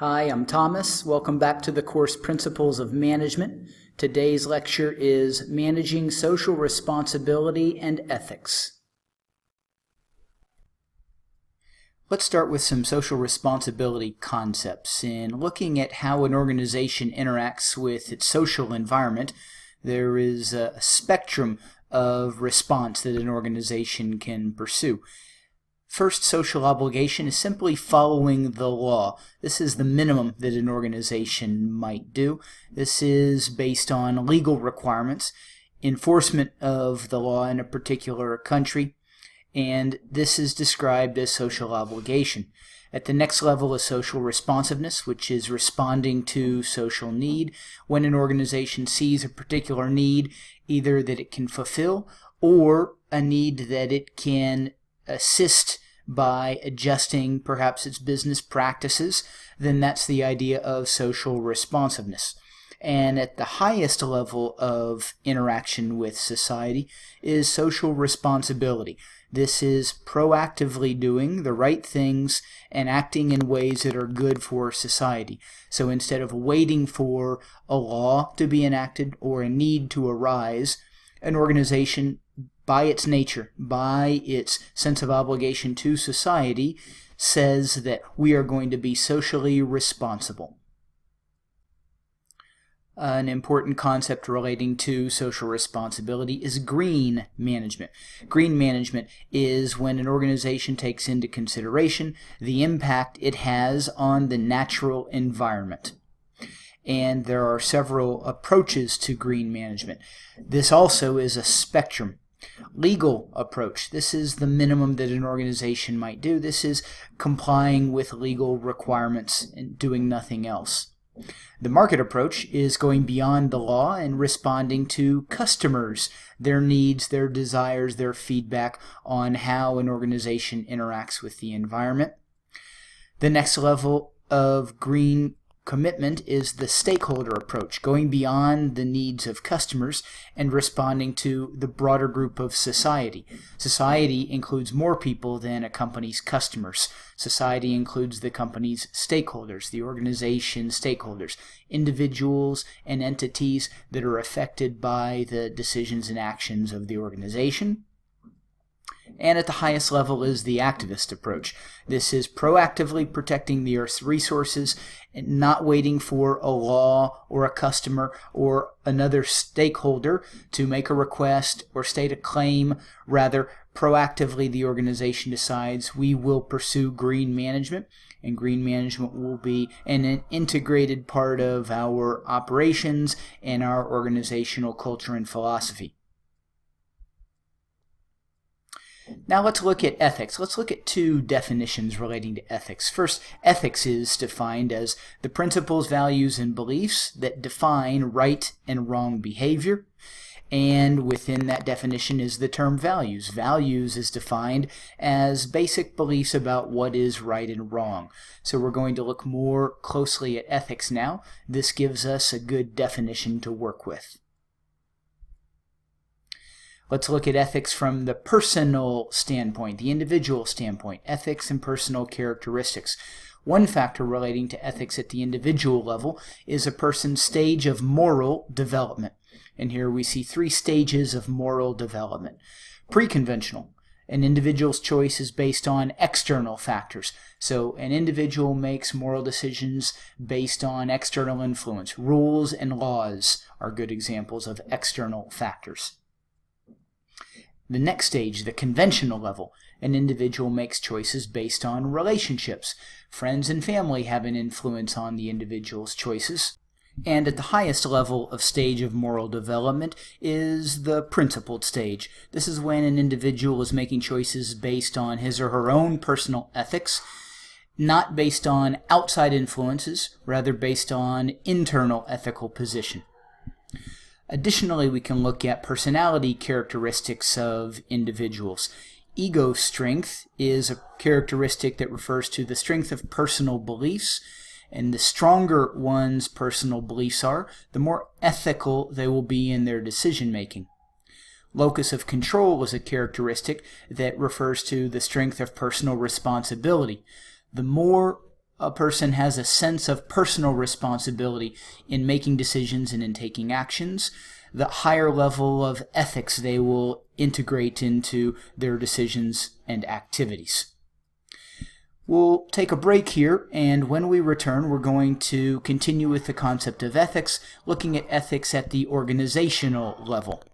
Hi, I'm Thomas. Welcome back to the course Principles of Management. Today's lecture is Managing Social Responsibility and Ethics. Let's start with some social responsibility concepts. In looking at how an organization interacts with its social environment, there is a spectrum of response that an organization can pursue. First, social obligation is simply following the law. This is the minimum that an organization might do. This is based on legal requirements, enforcement of the law in a particular country, and this is described as social obligation. At the next level is social responsiveness, which is responding to social need. When an organization sees a particular need, either that it can fulfill or a need that it can assist by adjusting perhaps its business practices, then that's the idea of social responsiveness. And at the highest level of interaction with society is social responsibility. This is proactively doing the right things and acting in ways that are good for society. So instead of waiting for a law to be enacted or a need to arise, an organization, by its nature, by its sense of obligation to society, says that we are going to be socially responsible. An important concept relating to social responsibility is green management. Green management is when an organization takes into consideration the impact it has on the natural environment. And there are several approaches to green management. This also is a spectrum. Legal approach. This is the minimum that an organization might do. This is complying with legal requirements and doing nothing else. The market approach is going beyond the law and responding to customers, their needs, their desires, their feedback on how an organization interacts with the environment. The next level of green commitment is the stakeholder approach, going beyond the needs of customers and responding to the broader group of society. Society includes more people than a company's customers. Society includes the company's stakeholders, the organization's stakeholders, individuals and entities that are affected by the decisions and actions of the organization. And at the highest level is the activist approach. This is proactively protecting the Earth's resources and not waiting for a law or a customer or another stakeholder to make a request or state a claim. Rather, proactively the organization decides we will pursue green management, and green management will be an integrated part of our operations and our organizational culture and philosophy. Now let's look at ethics. Let's look at two definitions relating to ethics. First, ethics is defined as the principles, values, and beliefs that define right and wrong behavior. And within that definition is the term values. Values is defined as basic beliefs about what is right and wrong. So we're going to look more closely at ethics now. This gives us a good definition to work with. Let's look at ethics from the personal standpoint, the individual standpoint, ethics and personal characteristics. One factor relating to ethics at the individual level is a person's stage of moral development. And here we see three stages of moral development. Pre-conventional. An individual's choice is based on external factors. So an individual makes moral decisions based on external influence. Rules and laws are good examples of external factors. The next stage, the conventional level, an individual makes choices based on relationships. Friends and family have an influence on the individual's choices. And at the highest level of stage of moral development is the principled stage. This is when an individual is making choices based on his or her own personal ethics, not based on outside influences, rather based on internal ethical position. Additionally, we can look at personality characteristics of individuals. Ego strength is a characteristic that refers to the strength of personal beliefs, and the stronger one's personal beliefs are, the more ethical they will be in their decision making. Locus of control is a characteristic that refers to the strength of personal responsibility. The more a person has a sense of personal responsibility in making decisions and in taking actions, the higher level of ethics they will integrate into their decisions and activities. We'll take a break here, and when we return, we're going to continue with the concept of ethics, looking at ethics at the organizational level.